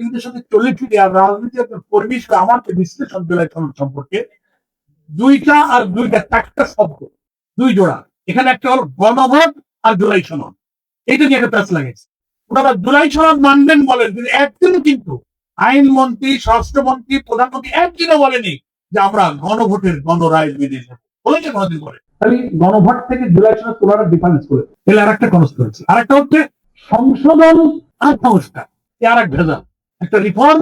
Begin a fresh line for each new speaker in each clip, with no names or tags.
রাজনীতির সাথে চলে ফিরে আর রাজনীতি কর্মী আমাকে বিশ্লেষণ জুলাই সনদ সম্পর্কে চারটা শব্দ, দুই জোড়া। এখানে একটা হলো গণভোট আর জুলাই সনদ, এইটা নিয়ে একটা প্যাচ লাগেছে। ওনারা জুলাই সনদ মানবেন বলেন, কিন্তু একদিনও কিন্তু আইনমন্ত্রী, স্বরাষ্ট্রমন্ত্রী, প্রধানমন্ত্রী একদিনও বলেনি যে আমরা গণভোটের গণরায় মেনে নেব। বলেছে কোনদিন বলে? তাহলে গণভোট থেকে জুলাই সনদ তোলার ডিফারেন্স করে এলে আর একটা কনস্পিরেসি। আর একটা হচ্ছে সংশোধন আর সংস্কার, আর এক ভেজাল, একটা রিফর্ম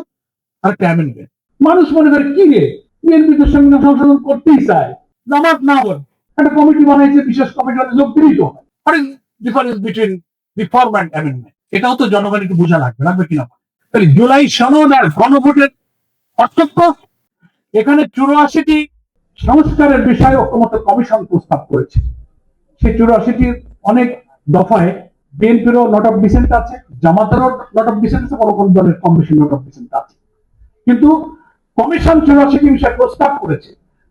আর একটা অ্যামেন্ডমেন্ট। মানুষ মনে করে কি রে, বিএনপি তো সংবিধান সংশোধন করতেই চায়, জামাত না বলে একটা কমিটি বানাইছে, বিশেষ কমিটি যোগ দিলেই তো হয়। What is difference between reform and amendment? এটাও তো জনগণ একটু বোঝা লাগবে কিনা। তাহলে জুলাই সনদ আর গণভোটের পার্থক্য এখানে 84টি সংস্কারের বিষয়ে ঐক্যমত্য কমিশন প্রস্তাব করেছে। সেই 84টির অনেক দফায় বিএনপিরও নট অফ ডিসেন্ট আছে, জামাতেরও নট অফ ডিসেন্ট আছে, কোন কোন দলের কম বেশি নট অফ ডিসেন্ট আছে। কিন্তু কমিশন 84টি বিষয়ে প্রস্তাব করেছে,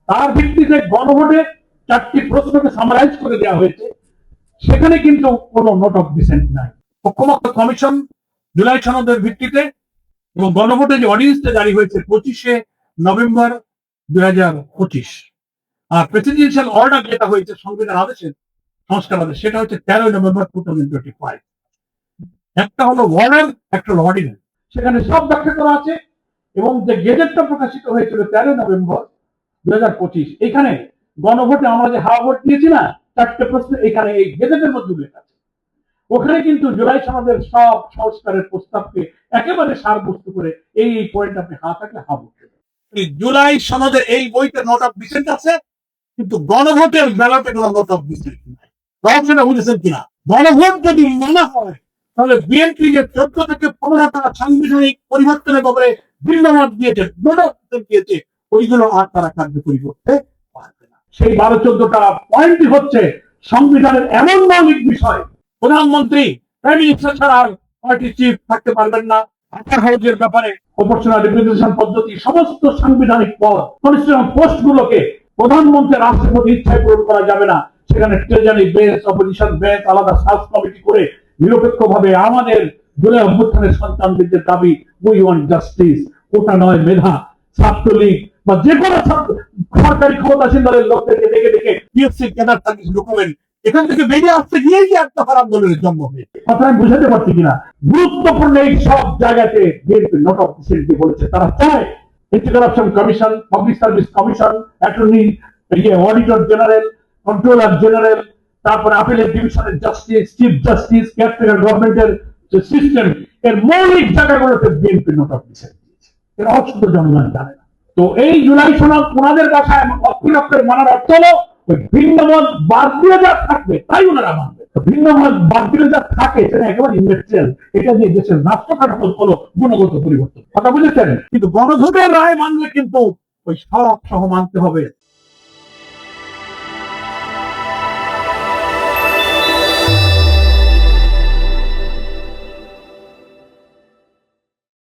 তার ভিত্তিতে গণভোটে 4টি প্রশ্নকে সামারাইজ করে দেওয়া হয়েছে, সেখানে কিন্তু কোনো নোট অফ ডিসেন্ট নাই। ঐক্যমত্য কমিশন জুলাই সনদের ভিত্তিতে এবং গণভোটে যে অর্ডিন্যান্সটা জারি হয়েছে 25শে নভেম্বর 2025, আর প্রেসিডেন্সিয়াল অর্ডার যেটা হয়েছে সংবিধান আদেশের সংস্কার আদেশ, সেটা হচ্ছে 13 নভেম্বর 2025। একটা হলো ওয়ার্ডার, একটা হলো অর্ডিন্যান্স, সেখানে সব ব্যাখ্যা করা আছে। এবং যে গেজেটটা প্রকাশিত হয়েছিল 13 নভেম্বর 2025, এখানে গণভোটে আমরা যে হাওয়া ভোট দিয়েছি না, 4টে প্রশ্ন এখানে এই গেজেটের মধ্যে উল্লেখ আছে। ওখানে কিন্তু জুলাই সনদের সব সংস্কারের প্রস্তাবকে একেবারে সারবস্তু করে এই পয়েন্ট আপনি হা থাকলে হা বলতে পারেন। জুলাই সনদের এই বইতে নোট অফ ডিসেন্ট আছে, কিন্তু গণভোটের বেলাতে কোনো নোট অফ ডিসেন্ট নাই। রহস্যটা বুঝেছেন কিনা? গণভোট যদি মানা হয়, তাহলে বিএনপি যে 14 থেকে 15টা সাংবিধানিক পরিবর্তনের ব্যাপারে ভিন্ন মত দিয়েছে, দিয়েছে, ওইগুলো আর তারা কার্যকরী করতে পারবে না। সেই 12-14টা পয়েন্টই হচ্ছে সংবিধানের এমন মৌলিক বিষয়, প্রধানমন্ত্রী, প্রাইম মিনিস্টার ছাড়া পার্টি চিফ থাকতে পারবেন না, আপার হাউসের ব্যাপারে প্রপোর্শনাল রিপ্রেজেন্টেশন পদ্ধতি, সমস্ত সাংবিধানিক পদ, কনস্টিটিউশনাল পোস্ট গুলোকে প্রধানমন্ত্রী রাষ্ট্রপতি ইচ্ছায় পূরণ করা যাবে না। সেখানে ট্রেজারি বেঞ্চ, অপোজিশন বেঞ্চ, আলাদা সার্চ কমিটি করে নিরপেক্ষভাবে আমাদের জুলাই অভ্যুত্থানের সন্তানদের দাবি, উই ওয়ান্ট জাস্টিস, ওটা নয় মেধা, ছাত্রলীগ বা যে কোনো সরকারি ক্ষমতাসীন দলের লোকদেরকে ডেকে ডেকে পিএসসি ক্যাডার সার্ভিস ডকুমেন্ট এখান থেকে বেরিয়ে আসতে গিয়েই যে একটা খারাপ দলের জন্ম হয়েছে। কথা আমি বুঝাতে পারছি কিনা? গুরুত্বপূর্ণ এই সব জায়গাতে বিএনপি নোট অফ ডিসেন্ট বলেছে, তারা চায় anti corruption commission, public service commission, attorney, auditor general, controller general, তারপরে আপিলের ডিভিশনের জাস্টিস, চিফ জাস্টিস, কেয়ারটেকার গভর্নমেন্টের যে সিস্টেম, এর মৌলিক জায়গাগুলোতে বিএনপি নোট অফ ডিসেন্ট দিয়েছে। এর অশুদ্ধ জনগণ জানে না। তো এই জুলাই সনদ ওনাদের ভাষায় অক্ষরে মানার অর্থ হলো ওই ভিন্ন মত বাদ দিয়ে যা থাকবে তাই ওনারা মানবে। ভিন্ন মত বাদ দিয়ে যা থাকে সেটা একেবারে ইন্ডাস্ট্রিয়াল, এটা দিয়ে দেশের রাষ্ট্র কাঠামোর কোনো গুণগত পরিবর্তন। কথা বুঝেছেন? কিন্তু গণভোটের রায় মানলে কিন্তু ওই সব সহ মানতে হবে।